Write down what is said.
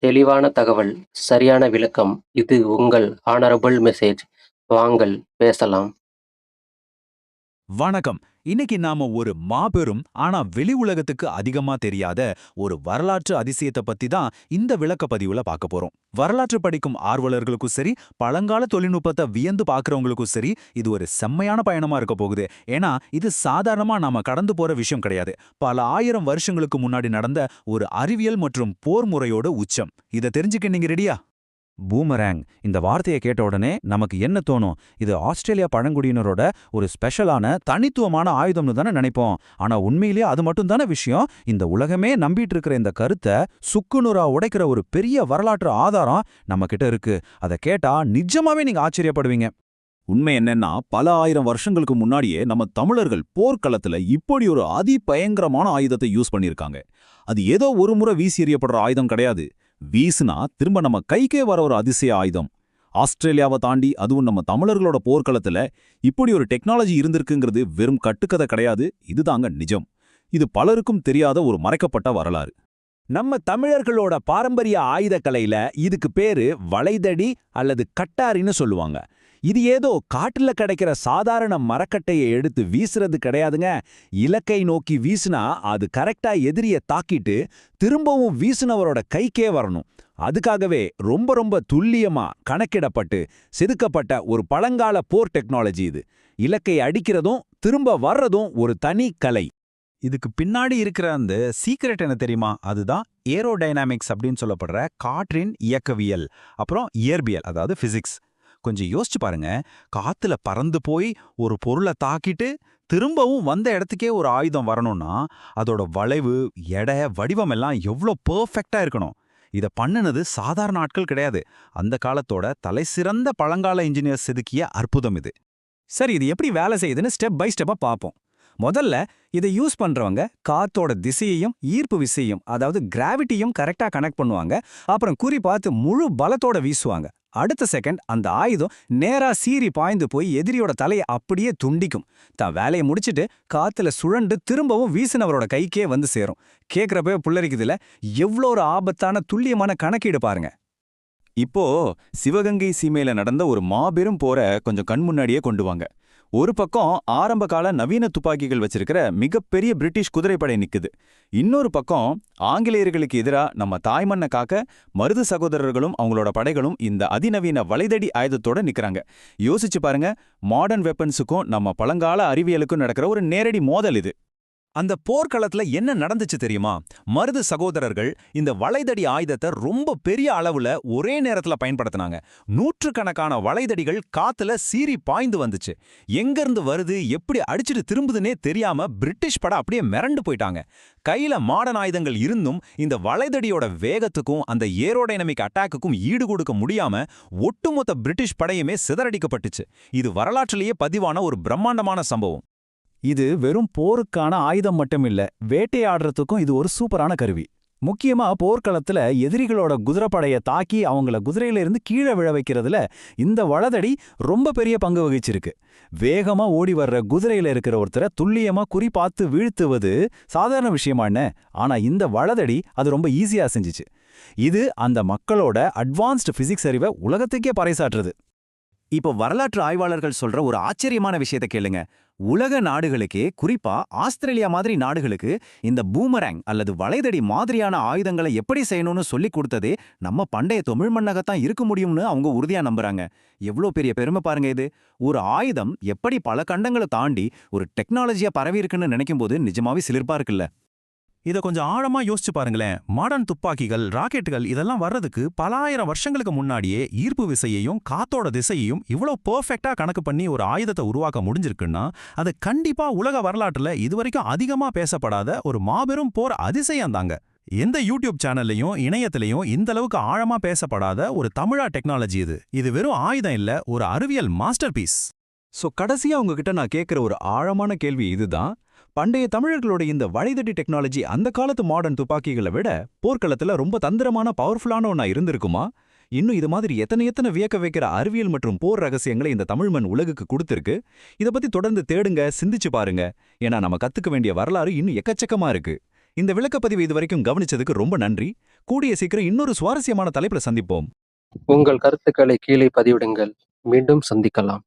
தெளிவான தகவல், சரியான விளக்கம். இது உங்கள் ஹானரபிள் மெசேஜ். வாங்கள் பேசலாம். வணக்கம். இன்னைக்கு நாம ஒரு மாபெரும் ஆனா வெளி உலகத்துக்கு அதிகமா தெரியாத ஒரு வரலாற்று அதிசயத்தை பத்தி தான் இந்த விளக்க பதிவுல பார்க்க போறோம். வரலாற்று படிக்கும் ஆர்வலர்களுக்கும் சரி, பழங்கால தொழில்நுட்பத்தை வியந்து பார்க்கறவங்களுக்கும் சரி, இது ஒரு செம்மையான பயணமா இருக்க போகுது. ஏன்னா இது சாதாரணமா நாம கடந்து போற விஷயம் கிடையாது. பல ஆயிரம் வருஷங்களுக்கு முன்னாடி நடந்த ஒரு அறிவியல் மற்றும் போர் முறையோட உச்சம். இதை தெரிஞ்சுக்க நீங்க ரெடியா? பூமராங் இந்த வார்த்தையை கேட்ட உடனே நமக்கு என்ன தோணும்? இது ஆஸ்திரேலியா பழங்குடியினரோட ஒரு ஸ்பெஷலான தனித்துவமான ஆயுதம்னு தானே நினைப்போம். ஆனா உண்மையிலேயே அது மட்டும் தானே விஷயம். இந்த உலகமே நம்பிட்டு இருக்கிற இந்த கருத்தை சுக்குநூறா உடைக்கிற ஒரு பெரிய வரலாற்று ஆதாரம் நம்ம கிட்ட இருக்கு. அதை கேட்டா நிஜமாவே நீங்க ஆச்சரியப்படுவீங்க. உண்மை என்னன்னா, பல ஆயிரம் வருஷங்களுக்கு முன்னாடியே நம்ம தமிழர்கள் போர்க்களத்துல இப்படி ஒரு அதிபயங்கரமான ஆயுதத்தை யூஸ் பண்ணியிருக்காங்க. அது ஏதோ ஒரு முறை வீசி எறியப்படுற ஆயுதம் கிடையாது. வீசுனா திரும்ப நம்ம கைக்கே வர ஒரு அதிசய ஆயுதம். ஆஸ்திரேலியாவை தாண்டி அதுவும் நம்ம தமிழர்களோட போர்க்களத்துல இப்படி ஒரு டெக்னாலஜி இருந்திருக்குங்கிறது வெறும் கட்டுக்கதை கிடையாது, இதுதாங்க நிஜம். இது பலருக்கும் தெரியாத ஒரு மறைக்கப்பட்ட வரலாறு. நம்ம தமிழர்களோட பாரம்பரிய ஆயுதக்கலையில இதுக்கு பேரு வளைதடி அல்லது கட்டாரின்னு சொல்லுவாங்க. இது ஏதோ காட்டுல கிடைக்கிற சாதாரண மரக்கட்டையை எடுத்து வீசுறது கிடையாதுங்க. இலக்கை நோக்கி வீசுனா அது கரெக்டா எதிரிய தாக்கிட்டு திரும்பவும் வீசுனவரோட கைக்கே வரணும். அதுக்காகவே ரொம்ப ரொம்ப துல்லியமா கணக்கிடப்பட்டு செதுக்கப்பட்ட ஒரு பழங்கால போர் டெக்னாலஜி இது. இலக்கை அடிக்கிறதும் திரும்ப வர்றதும் ஒரு தனி கலை. இதுக்கு பின்னாடி இருக்கிற அந்த சீக்ரெட் என்ன தெரியுமா? அதுதான் ஏரோடைனாமிக்ஸ் அப்படின்னு சொல்லப்படுற காற்றின் இயக்கவியல், அப்புறம் இயற்பியல், அதாவது பிசிக்ஸ். கொஞ்சம் யோசிச்சு பாருங்க. காத்துல பறந்து போய் ஒரு பொருளை தாக்கிட்டு திரும்பவும் வந்த இடத்துக்கே ஒரு ஆயுதம் வரணும்னா அதோட வளைவு, எடை, வடிவம் எல்லாம் எவ்வளோ பெர்ஃபெக்டா இருக்கணும். இதை பண்ணுனது சாதாரண ஆட்கள் கிடையாது. அந்த காலத்தோட தலைசிறந்த பழங்கால இன்ஜினியர் செதுக்கிய அற்புதம் இது. சரி, இது எப்படி வேலை செய்யுதுன்னு ஸ்டெப் பை ஸ்டெப்பா பார்ப்போம். முதல்ல இதை யூஸ் பண்றவங்க காத்தோட திசையையும் ஈர்ப்பு விசையும், அதாவது கிராவிட்டியும் கரெக்டா கனெக்ட் பண்ணுவாங்க. அப்புறம் குறி பார்த்து முழு பலத்தோட வீசுவாங்க. அடுத்த செகண்ட் அந்த ஆயுதம் நேரா சீறி பாய்ந்து போய் எதிரியோட தலையை அப்படியே துண்டிக்கும். தான் வேலையை முடிச்சிட்டு காத்துல சுழண்டு திரும்பவும் வீசினவரோட கைக்கே வந்து சேரும். கேட்கிறப்ப புல்லரிக்குதுல, எவ்வளோ ஒரு ஆபத்தான துல்லியமான கணக்கீடு பாருங்க. இப்போ சிவகங்கை சீமையில நடந்த ஒரு மாபெரும் போரை கொஞ்சம் கண் முன்னாடியே கொண்டு வாங்க. ஒரு பக்கம் ஆரம்ப கால நவீன துப்பாக்கிகள் வச்சிருக்கிற மிகப்பெரிய பிரிட்டிஷ் குதிரைப்படை நிக்குது. இன்னொரு பக்கம் ஆங்கிலேயர்களுக்கு எதிராக நம்ம தாய்மண்ணை காக்க மருது சகோதரர்களும் அவங்களோட படைகளும் இந்த அதிநவீன வளைதடி ஆயுதத்தோட நிக்கிறாங்க. யோசிச்சு பாருங்க, மாடர்ன் வெப்பன்ஸுக்கும் நம்ம பழங்கால அறிவியலுக்கும் நடக்கிற ஒரு நேரடி மோதல் இது. அந்த போர்க்களத்துல என்ன நடந்துச்சு தெரியுமா? மருது சகோதரர்கள் இந்த வளைதடி ஆயுதத்தை ரொம்ப பெரிய அளவுல ஒரே நேரத்துல பயன்படுத்தினாங்க. நூற்றுக்கணக்கான வளைதடிகள் காத்துல சீறி பாய்ந்து வந்துச்சு. எங்கிருந்து வருது, எப்படி அடிச்சுட்டு திரும்புதுன்னே தெரியாம பிரிட்டிஷ் படை அப்படியே மிரண்டு போயிட்டாங்க. கையில மாடர்ன் ஆயுதங்கள் இருந்தும் இந்த வளைதடியோட வேகத்துக்கும் அந்த ஏரோடைனமிக் அட்டாக்குக்கும் ஈடு கொடுக்க முடியாம ஒட்டுமொத்த பிரிட்டிஷ் படையுமே சிதறடிக்கப்பட்டுச்சு. இது வரலாற்றிலேயே பதிவான ஒரு பிரம்மாண்டமான சம்பவம். இது வெறும் போருக்கான ஆயுதம் மட்டும் இல்ல, வேட்டையாடுறதுக்கும் இது ஒரு சூப்பரான கருவி. முக்கியமா போர்க்களத்துல எதிரிகளோட குதிரைப்படைய தாக்கி அவங்கள குதிரையில இருந்து கீழே விழ வைக்கிறதுல இந்த வலதடி ரொம்ப பெரிய பங்கு வகிச்சிருக்கு. வேகமா ஓடி வர்ற குதிரையில இருக்கிற ஒருத்தரை துல்லியமா குறி பார்த்து வீழ்த்துவது சாதாரண விஷயமா என்ன? ஆனா இந்த வலதடி அது ரொம்ப ஈஸியா செஞ்சுச்சு. இது அந்த மக்களோட அட்வான்ஸ்டு பிசிக்ஸ் அறிவை உலகத்துக்கே பறைசாற்றுது. இப்போ வரலாற்று ஆய்வாளர்கள் சொல்ற ஒரு ஆச்சரியமான விஷயத்தை கேளுங்க. உலக நாடுகளுக்கே, குறிப்பா ஆஸ்திரேலியா மாதிரி நாடுகளுக்கு இந்த பூமராங் அல்லது வளைதடி மாதிரியான ஆயுதங்களை எப்படி செய்யணும்னு சொல்லிக் கொடுத்ததே நம்ம பண்டைய தமிழ் மண்ணகத்தான் இருக்க முடியும்னு அவங்க உறுதியா நம்புறாங்க. எவ்வளோ பெரிய பெருமை பாருங்க இது. ஒரு ஆயுதம் எப்படி பல கண்டங்களை தாண்டி ஒரு டெக்னாலஜியா பரவி இருக்குன்னு நினைக்கும் போது நிஜமாவே சிலிர்ப்பா இருக்குல்ல. இதை கொஞ்சம் ஆழமா யோசிச்சு பாருங்களேன். மாடர்ன் துப்பாக்கிகள், ராக்கெட்டுகள் இதெல்லாம் வர்றதுக்கு பல ஆயிரம் வருஷங்களுக்கு முன்னாடியே ஈர்ப்பு விசையையும் காத்தோட திசையையும் இவ்வளோ பெர்ஃபெக்டா கணக்கு பண்ணி ஒரு ஆயுதத்தை உருவாக்க முடிஞ்சிருக்குன்னா அது கண்டிப்பா உலக வரலாற்றுல இதுவரைக்கும் அதிகமா பேசப்படாத ஒரு மாபெரும் போர் அதிசயம் தாங்க. எந்த யூடியூப் சேனல்லையும் இணையத்திலையும் இந்த அளவுக்கு ஆழமா பேசப்படாத ஒரு தமிழா டெக்னாலஜி இது. இது வெறும் ஆயுதம் இல்ல, ஒரு அறிவியல் மாஸ்டர் பீஸ். சோ கடைசியா உங்ககிட்ட நான் கேட்கிற ஒரு ஆழமான கேள்வி இதுதான். பண்டைய தமிழர்களோட இந்த வளைதடி டெக்னாலஜி அந்த காலத்து மாடர்ன் துப்பாக்கிகளை விட போர்க்களத்துல ரொம்ப தந்திரமான பவர்ஃபுல்லான ஒன்னா இருந்திருக்குமா? இன்னும் இது மாதிரி எத்தனை வியக்க வைக்கிற அறிவியல் மற்றும் போர் ரகசியங்களை இந்த தமிழ் மண் உலகுக்கு கொடுத்திருக்கு. இதை பத்தி தொடர்ந்து தேடுங்க, சிந்திச்சு பாருங்க. ஏன்னா நம்ம கத்துக்க வேண்டிய வரலாறு இன்னும் எக்கச்சக்கமா இருக்கு. இந்த விளக்கப்பதிவு இதுவரைக்கும் கவனிச்சதுக்கு ரொம்ப நன்றி. கூடிய சீக்கிரம் இன்னொரு சுவாரஸ்யமான தலைப்புல சந்திப்போம். உங்கள் கருத்துக்களை கீழே பதிவிடுங்கள். மீண்டும் சந்திக்கலாம்.